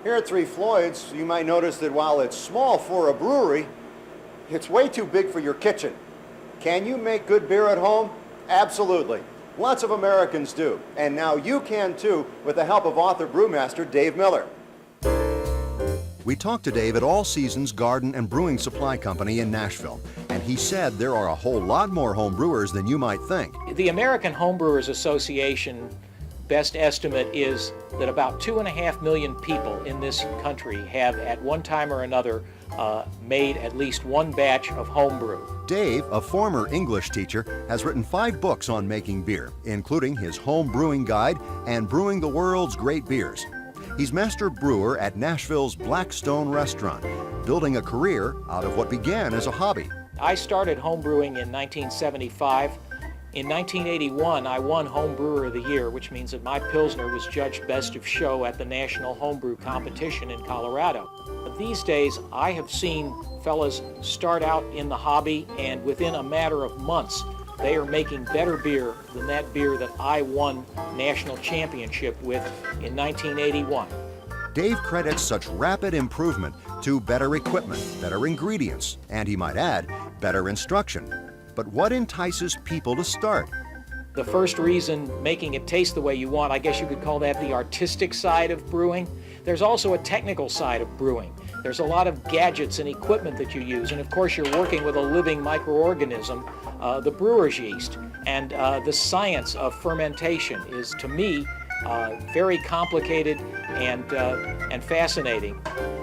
Here at Three Floyds, you might notice that while it's small for a brewery, it's way too big for your kitchen. Can you make good beer at home? Absolutely. Lots of Americans do. And now you can too, with the help of author brewmaster Dave Miller. We talked to Dave at All Seasons Garden and Brewing Supply Company in Nashville, and he said there are a whole lot more home brewers than you might think. The American Homebrewers Association best estimate is that about 2.5 million people in this country have at one time or another made at least one batch of homebrew. Dave, a former English teacher, has written 5 books on making beer, including his Home Brewing Guide and Brewing the World's Great Beers. He's master brewer at Nashville's Blackstone Restaurant, building a career out of what began as a hobby. I started homebrewing in 1975. In 1981, I won Home Brewer of the Year, which means that my Pilsner was judged best of show at the National Homebrew Competition in Colorado. But these days, I have seen fellas start out in the hobby, and within a matter of months, they are making better beer than that beer that I won national championship with in 1981. Dave credits such rapid improvement to better equipment, better ingredients, and he might add, better instruction. But what entices people to start? The first reason, making it taste the way you want, I guess you could call that the artistic side of brewing. There's also a technical side of brewing. There's a lot of gadgets and equipment that you use, and of course you're working with a living microorganism, the brewer's yeast. And the science of fermentation is, to me, very complicated and fascinating.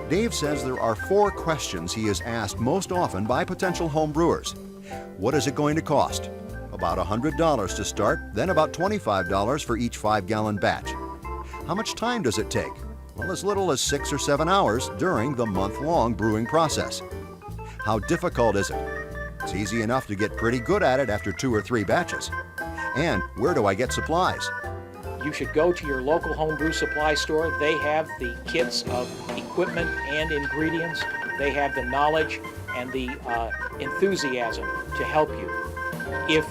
Dave says there are 4 questions he is asked most often by potential home brewers. What is it going to cost? About $100 to start, then about $25 for each 5-gallon batch. How much time does it take? Well, as little as 6 or 7 hours during the month-long brewing process. How difficult is it? It's easy enough to get pretty good at it after 2 or 3 batches. And where do I get supplies? You should go to your local homebrew supply store. They have the kits of equipment and ingredients. They have the knowledge and the enthusiasm to help you. If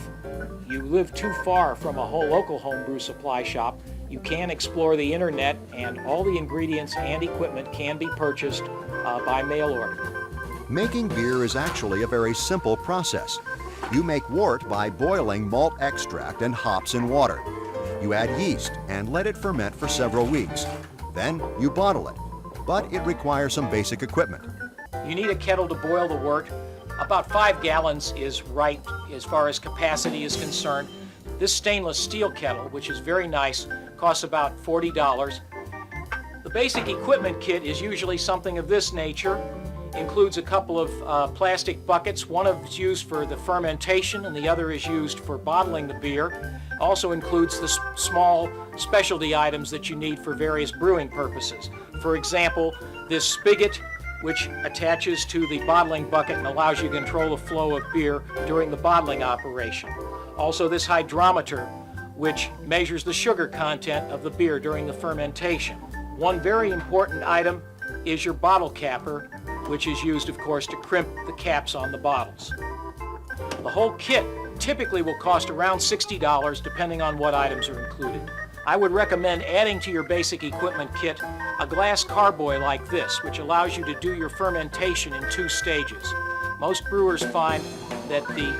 you live too far from a whole local homebrew supply shop, you can explore the internet, and all the ingredients and equipment can be purchased by mail order. Making beer is actually a very simple process. You make wort by boiling malt extract and hops in water. You add yeast and let it ferment for several weeks. Then you bottle it, but it requires some basic equipment. You need a kettle to boil the wort. About 5 gallons is right as far as capacity is concerned. This stainless steel kettle, which is very nice, costs about $40. The basic equipment kit is usually something of this nature. Includes a couple of plastic buckets. One is used for the fermentation and the other is used for bottling the beer. Also includes the small specialty items that you need for various brewing purposes. For example, this spigot, which attaches to the bottling bucket and allows you to control the flow of beer during the bottling operation. Also this hydrometer, which measures the sugar content of the beer during the fermentation. One very important item is your bottle capper, which is used, of course, to crimp the caps on the bottles. The whole kit typically will cost around $60, depending on what items are included. I would recommend adding to your basic equipment kit a glass carboy like this, which allows you to do your fermentation in 2 stages. Most brewers find that the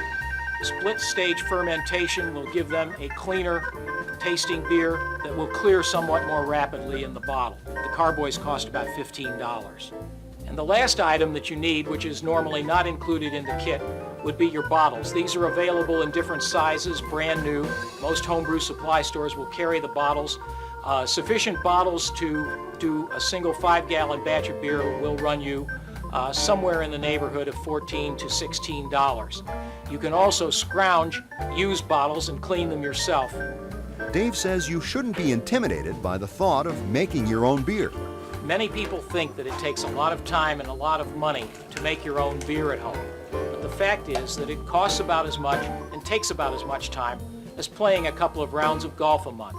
split-stage fermentation will give them a cleaner tasting beer that will clear somewhat more rapidly in the bottle. The carboys cost about $15. And the last item that you need, which is normally not included in the kit, would be your bottles. These are available in different sizes, brand new. Most homebrew supply stores will carry the bottles. Sufficient bottles to do a single 5-gallon batch of beer will run you somewhere in the neighborhood of $14 to $16. You can also scrounge used bottles and clean them yourself. Dave says you shouldn't be intimidated by the thought of making your own beer. Many people think that it takes a lot of time and a lot of money to make your own beer at home. But the fact is that it costs about as much and takes about as much time as playing a couple of rounds of golf a month.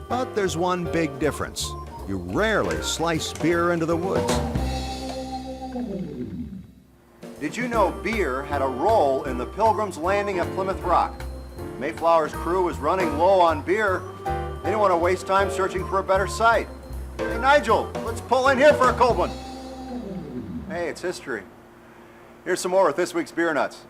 But there's one big difference. You rarely slice beer into the woods. Did you know beer had a role in the Pilgrim's landing at Plymouth Rock? Mayflower's crew was running low on beer. They didn't want to waste time searching for a better site. Hey, Nigel, let's pull in here for a cold one. Hey, it's history. Here's some more with this week's Beer Nuts.